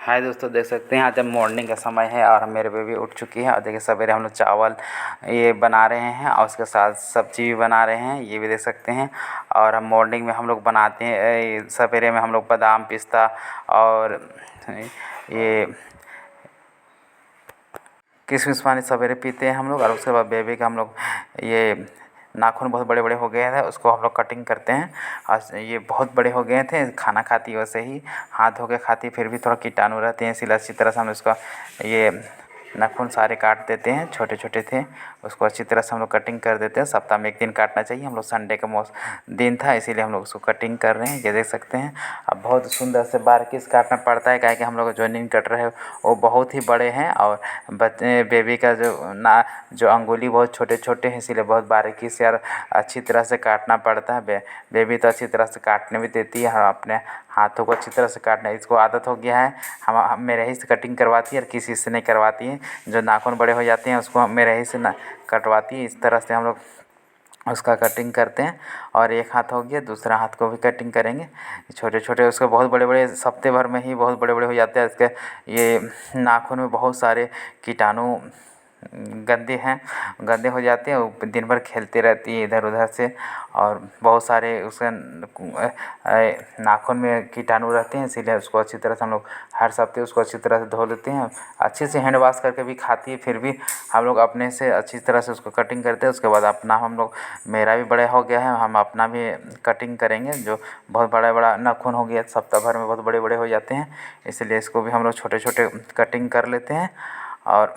हाय दोस्तों, देख सकते हैं आज अब मॉर्निंग का समय है और मेरे बेबी उठ चुकी है। और देखिए सवेरे हम लोग चावल ये बना रहे हैं और उसके साथ सब्जी भी बना रहे हैं, ये भी देख सकते हैं। और हम मॉर्निंग में हम लोग बनाते हैं सवेरे में हम लोग बादाम पिस्ता और ये किशमिश पानी सवेरे पीते हैं हम लोग। और उसके बाद बेबी का हम लोग ये नाखून बहुत बड़े बड़े हो गए थे, उसको हम लोग कटिंग करते हैं। और ये बहुत बड़े हो गए थे, खाना खाती वैसे ही हाथ धो के खाती, फिर भी थोड़ा कीटाणु रहते हैं, इसलिए अच्छी तरह से हम उसका ये नाखून सारे काट देते हैं। छोटे छोटे थे, उसको अच्छी तरह से हम लोग कटिंग कर देते हैं। सप्ताह में एक दिन काटना चाहिए। हम लोग संडे का दिन था, इसीलिए हम लोग उसको कटिंग कर रहे हैं, ये देख सकते हैं। अब बहुत सुंदर से बारीकी से काटना पड़ता है, क्या कि हम लोग जो नीम कटर है वो बहुत ही बड़े हैं और बच्चे बेबी का जो अंगुली बहुत छोटे छोटे हैं, इसीलिए बहुत बारीकी से और अच्छी तरह से काटना पड़ता है। बेबी तो अच्छी तरह से काटने भी देती है और अपने हाथों को अच्छी तरह से काटना, इसको आदत हो गया है। हम मेरे ही से कटिंग करवाती है और किसी से नहीं करवाती है। जो नाखून बड़े हो जाते हैं उसको हम मेरे ही से ना कटवाती है। इस तरह से हम लोग उसका कटिंग करते हैं। और एक हाथ हो गया, दूसरा हाथ को भी कटिंग करेंगे। छोटे छोटे उसके बहुत बड़े बड़े हफ्ते भर में ही बहुत बड़े बड़े हो जाते हैं। इसके ये नाखून में बहुत सारे कीटाणु गंदे हो जाते हैं। वो दिन भर खेलते रहती है इधर उधर से और बहुत सारे उसके नाखून में कीटाणु रहते हैं, इसीलिए उसको अच्छी तरह से हम लोग हर हफ्ते उसको अच्छी तरह से धो लेते हैं। अच्छे से हैंड वॉश करके भी खाती है, फिर भी हम लोग अपने से अच्छी तरह से उसको कटिंग करते हैं। उसके बाद अपना हम लोग मेरा भी बड़ा हो गया है, हम अपना भी कटिंग करेंगे। जो बहुत बड़ा बड़ा नाखून हो गया, सप्ताह भर में बहुत बड़े बड़े हो जाते हैं, इसलिए इसको भी हम लोग छोटे छोटे कटिंग कर लेते हैं। और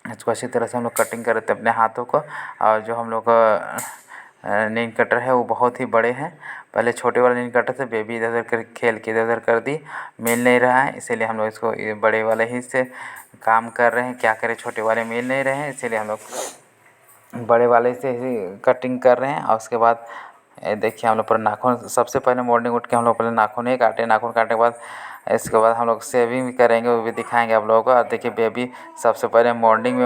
इसको अच्छी तरह से हम लोग कटिंग कर लेते हैं अपने हाथों को। और जो हम लोग नेल कटर है वो बहुत ही बड़े हैं। पहले छोटे वाले नेल कटर से बेबी इधर उधर कर खेल के इधर उधर कर दी, मिल नहीं रहा है, इसीलिए हम लोग इसको ये बड़े वाले ही से काम कर रहे हैं। क्या करें, छोटे वाले मिल नहीं रहे हैं, इसीलिए हम लोग बड़े वाले से ही कटिंग कर रहे हैं। और उसके बाद देखिए हम लोग पूरा नाखून, सबसे पहले मॉर्निंग उठ के हम लोग पहले नाखून ही काटे। नाखून काटने के बाद इसके बाद हम लोग शेविंग भी करेंगे, वो भी दिखाएंगे आप लोगों को। और देखिए बेबी सबसे पहले मॉर्निंग में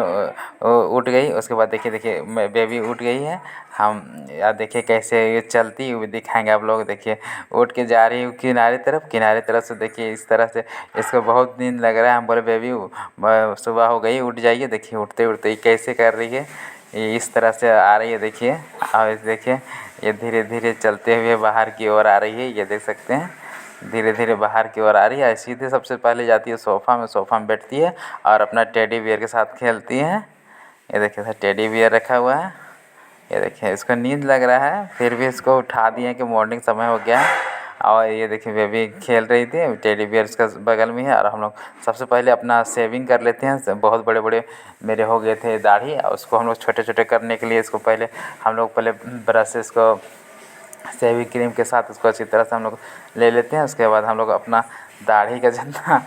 उठ गई, उसके बाद देखिए बेबी उठ गई है। हम यार देखिए कैसे ये चलती है, वो भी दिखाएंगे आप लोग। देखिए उठ के जा रही हूँ किनारे तरफ से, देखिए इस तरह से। इसको बहुत नींद लग रहा है, हम बोले बेबी सुबह हो गई, उठ जाइए। देखिए उठते उठते कैसे कर रही है, ये इस तरह से आ रही है देखिए। और देखिए ये धीरे धीरे चलते हुए बाहर की ओर आ रही है, ये देख सकते हैं। धीरे धीरे बाहर की ओर आ रही है, सीधे सबसे पहले जाती है सोफ़ा में बैठती है और अपना टेडी बियर के साथ खेलती है। ये देखिए टेडी बियर रखा हुआ है, ये देखिए इसको नींद लग रहा है, फिर भी इसको उठा दिए कि मॉर्निंग समय हो गया है। और ये देखिए बेबी खेल रही थी, टेडी बियर इसका बगल में है। और हम लोग सबसे पहले अपना शेविंग कर लेते हैं। बहुत बड़े बड़े मेरे हो गए थे दाढ़ी, और उसको हम लोग छोटे छोटे करने के लिए इसको पहले हम लोग ब्रश से इसको शेविंग क्रीम के साथ उसको अच्छी तरह से हम लोग ले लेते हैं। उसके बाद हम लोग अपना दाढ़ी का जितना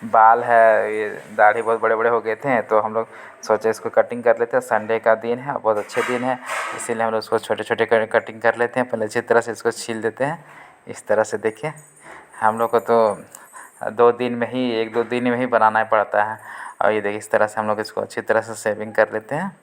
बाल है, ये दाढ़ी बहुत बड़े बड़े हो गए थे, तो हम लोग सोचे इसको कटिंग कर लेते हैं। संडे का दिन है, बहुत अच्छे दिन है, इसीलिए हम लोग उसको छोटे छोटे कटिंग कर लेते हैं। पहले अच्छी तरह से इसको छील देते हैं, इस तरह से। देखिए हम लोग को तो 1-2 दिन में ही बनाना पड़ता है। और ये देखिए इस तरह से हम लोग इसको अच्छी तरह से शेविंग कर लेते हैं।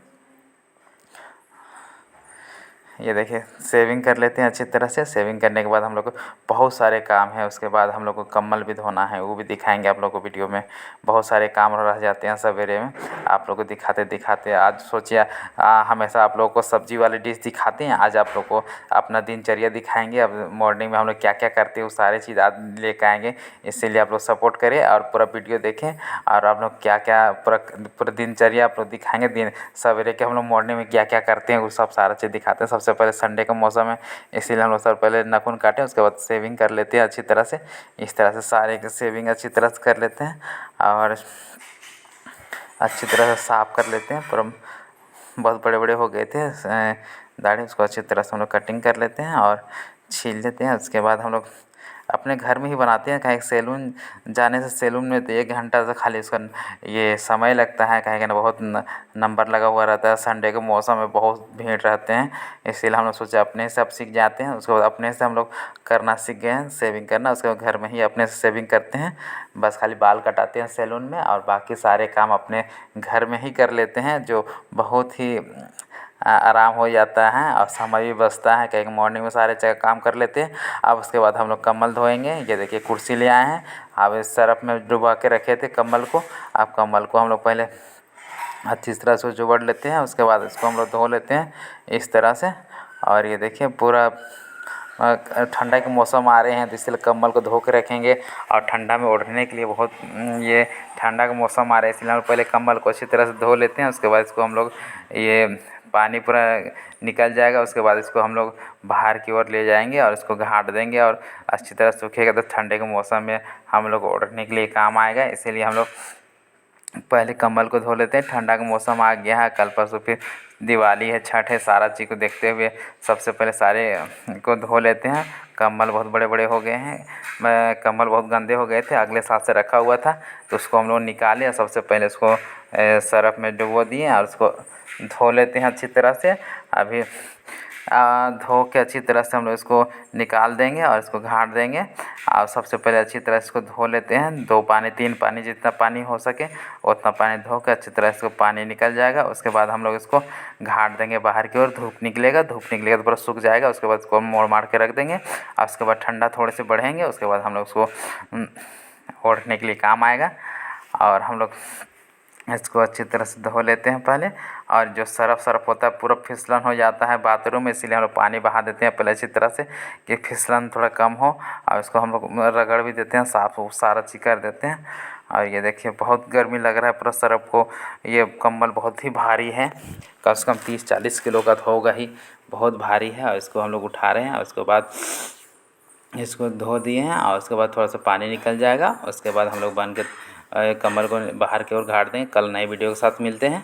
ये देखिए शेविंग कर लेते हैं अच्छी तरह से। शेविंग करने के बाद हम लोग को बहुत सारे काम है, उसके बाद हम लोग को कम्बल भी धोना है, वो भी दिखाएंगे आप लोग को वीडियो में। बहुत सारे काम रह जाते हैं सवेरे में, आप लोग को दिखाते दिखाते आज सोचिए हमेशा आप लोग को सब्जी वाली डिश दिखाते हैं, आज आप लोग को अपना दिनचर्या दिखाएंगे। अब मॉर्निंग में हम लोग क्या क्या करते हैं वो सारी चीज़ आज लेकर आएंगे, इसीलिए आप लोग सपोर्ट करें और पूरा वीडियो देखें। और आप लोग क्या क्या पूरा दिनचर्या आप लोग दिखाएंगे, दिन सवेरे के हम लोग मॉर्निंग में क्या क्या करते हैं वो सब सारा चीज़ दिखाते हैं। सबसे पहले संडे का मौसम है, इसीलिए हम लोग सब पहले नाखून काटें, उसके बाद शेविंग कर लेते हैं अच्छी तरह से। इस तरह से सारे के शेविंग अच्छी तरह से कर लेते हैं और अच्छी तरह से साफ़ कर लेते हैं। पूरा बहुत बड़े बड़े हो गए थे दाढ़ी, उसको अच्छी तरह से हम लोग कटिंग कर लेते हैं और छील लेते हैं। उसके बाद हम लोग अपने घर में ही बनाते हैं, कहीं सैलून जाने से, सैलून में तो 1 घंटा से खाली उसका ये समय लगता है, कहीं ना बहुत नंबर लगा हुआ रहता है। संडे के मौसम में बहुत भीड़ रहते हैं, इसीलिए हम लोग सोचे अपने से अब सीख जाते हैं। उसके बाद अपने से हम लोग करना सीख गए हैं, शेविंग करना। उसके बाद घर में ही अपने से शेविंग करते हैं, बस खाली बाल कटाते हैं सैलून में, और बाकी सारे काम अपने घर में ही कर लेते हैं, जो बहुत ही आराम हो जाता है और समय भी बचता है, कहीं मॉर्निंग में सारे काम कर लेते हैं। अब उसके बाद हम लोग कम्बल धोएंगे। ये देखिए कुर्सी ले आए हैं, अब इस सरफ में डुबा के रखे थे कंबल को। अब कंबल को हम लोग पहले अच्छी तरह से जुबड़ लेते हैं, उसके बाद इसको हम लोग धो लेते हैं इस तरह से। और ये देखिए पूरा ठंडा के मौसम आ रहे हैं तो इसलिए कंबल को धो के रखेंगे। और ठंडा में ओढ़ने के लिए बहुत ये ठंडा का मौसम आ रहा है इसलिए हम पहले कंबल को अच्छी तरह से धो लेते हैं। उसके बाद इसको हम लोग ये पानी पूरा निकल जाएगा, उसके बाद इसको हम लोग बाहर की ओर ले जाएंगे और इसको घाट देंगे और अच्छी तरह सूखेगा तो ठंडे के मौसम में हम लोग ओढ़ने के लिए काम आएगा। इसीलिए हम लोग पहले कंबल को धो लेते हैं। ठंडा का मौसम आ गया है, कल परसों फिर दिवाली है, छठ है, सारा चीज़ को देखते हुए सबसे पहले सारे को धो लेते हैं। कंबल बहुत बड़े बड़े हो गए हैं, कंबल बहुत गंदे हो गए थे, अगले साल से रखा हुआ था तो उसको हम लोग निकाले और सबसे पहले उसको सरफ में डुबो दिए और उसको धो लेते हैं अच्छी तरह से। अभी धो के अच्छी तरह से हम लोग इसको निकाल देंगे और इसको घाट देंगे। और सबसे पहले अच्छी तरह से इसको धो लेते हैं, 2 पानी 3 पानी जितना पानी हो सके उतना पानी धो के अच्छी तरह से इसको पानी निकल जाएगा। उसके बाद हम लोग इसको घाट देंगे बाहर की ओर, धूप निकलेगा तो पूरा सूख जाएगा। उसके बाद इसको मोड़ मार के रख देंगे और उसके बाद ठंडा थोड़े से बढ़ेंगे, उसके बाद हम लोग उसको ओढ़ने के लिए काम आएगा। और हम लोग इसको अच्छी तरह से धो लेते हैं पहले। और जो सरफ होता है पूरा फिसलन हो जाता है बाथरूम में, इसीलिए हम लोग पानी बहा देते हैं पहले अच्छी तरह से कि फिसलन थोड़ा कम हो। और इसको हम लोग रगड़ भी देते हैं, साफ़ सारा चीज़ कर देते हैं। और ये देखिए बहुत गर्मी लग रहा है पूरा सरफ को, ये कंबल बहुत ही भारी है, कम से कम 30-40 किलो का तो होगा ही, बहुत भारी है। और इसको हम लोग उठा रहे हैं और उसके बाद इसको धो दिए हैं और उसके बाद थोड़ा सा पानी निकल जाएगा। उसके बाद हम लोग बांध के कंबल को बाहर की ओर घाट देंगे। कल नए वीडियो के साथ मिलते हैं।